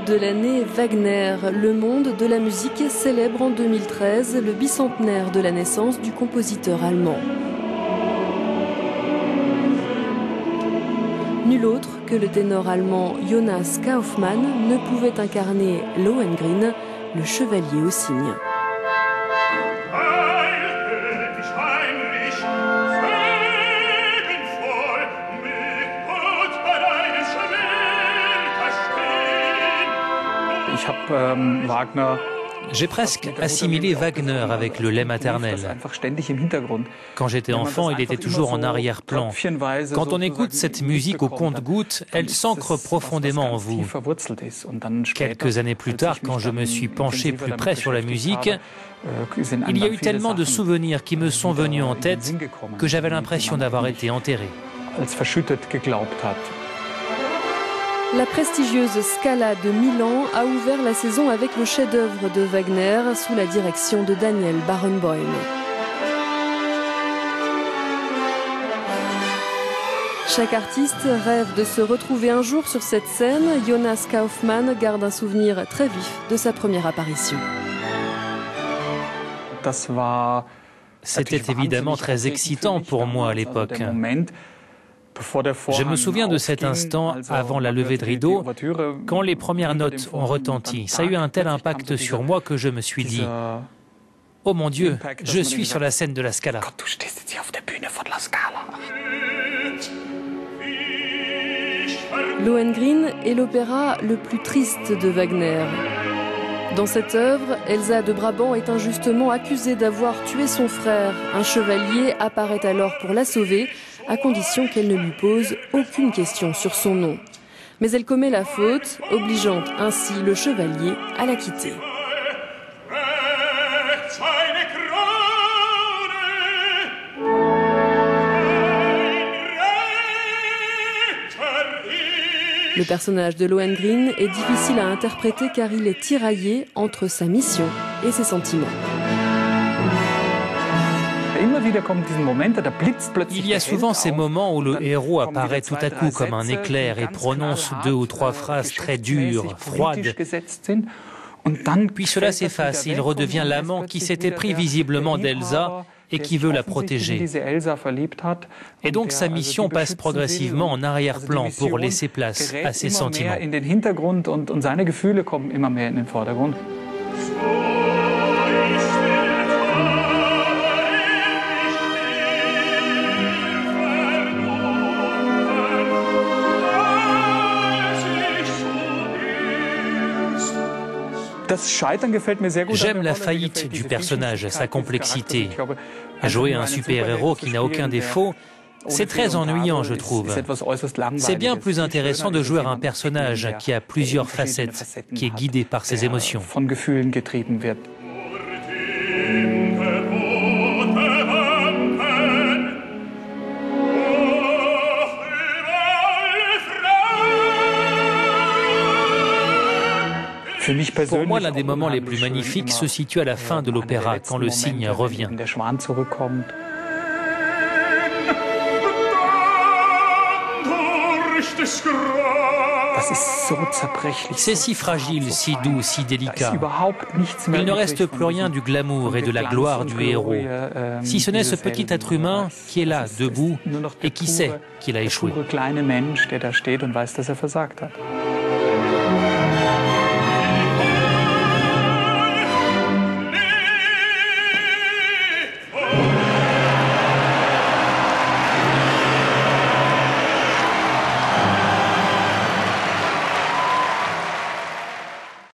de l'année Wagner. Le monde de la musique célèbre en 2013 le bicentenaire de la naissance du compositeur allemand. Nul autre que le ténor allemand Jonas Kaufmann ne pouvait incarner Lohengrin, le chevalier au cygne. J'ai presque assimilé Wagner avec le lait maternel. Quand j'étais enfant, il était toujours en arrière-plan. Quand on écoute cette musique au compte-gouttes, elle s'ancre profondément en vous. Quelques années plus tard, quand je me suis penché plus près sur la musique, il y a eu tellement de souvenirs qui me sont venus en tête que j'avais l'impression d'avoir été enterré. La prestigieuse Scala de Milan a ouvert la saison avec le chef-d'œuvre de Wagner sous la direction de Daniel Barenboim. Chaque artiste rêve de se retrouver un jour sur cette scène. Jonas Kaufmann garde un souvenir très vif de sa première apparition. C'était évidemment très excitant pour moi à l'époque. Je me souviens de cet instant avant la levée de rideau, quand les premières notes ont retenti. Ça a eu un tel impact sur moi que je me suis dit « Oh mon Dieu, je suis sur la scène de la Scala ». Lohengrin est l'opéra le plus triste de Wagner. Dans cette œuvre, Elsa de Brabant est injustement accusée d'avoir tué son frère. Un chevalier apparaît alors pour la sauver, à condition qu'elle ne lui pose aucune question sur son nom. Mais elle commet la faute, obligeant ainsi le chevalier à la quitter. Le personnage de Lohengrin est difficile à interpréter car il est tiraillé entre sa mission et ses sentiments. Il y a souvent ces moments où le héros apparaît tout à coup comme un éclair et prononce 2 ou 3 phrases très dures, froides. Puis cela s'efface et il redevient l'amant qui s'était pris visiblement d'Elsa et qui veut la protéger. Et donc sa mission passe progressivement en arrière-plan pour laisser place à ses sentiments. J'aime la faillite du personnage, sa complexité. Jouer un super-héros qui n'a aucun défaut, c'est très ennuyant, je trouve. C'est bien plus intéressant de jouer un personnage qui a plusieurs facettes, qui est guidé par ses émotions. Pour moi, l'un des moments les plus magnifiques se situe à la fin de l'opéra, quand le cygne revient. C'est si fragile, si doux, si délicat. Il ne reste plus rien du glamour et de la gloire du héros, si ce n'est ce petit être humain qui est là, debout, et qui sait qu'il a échoué.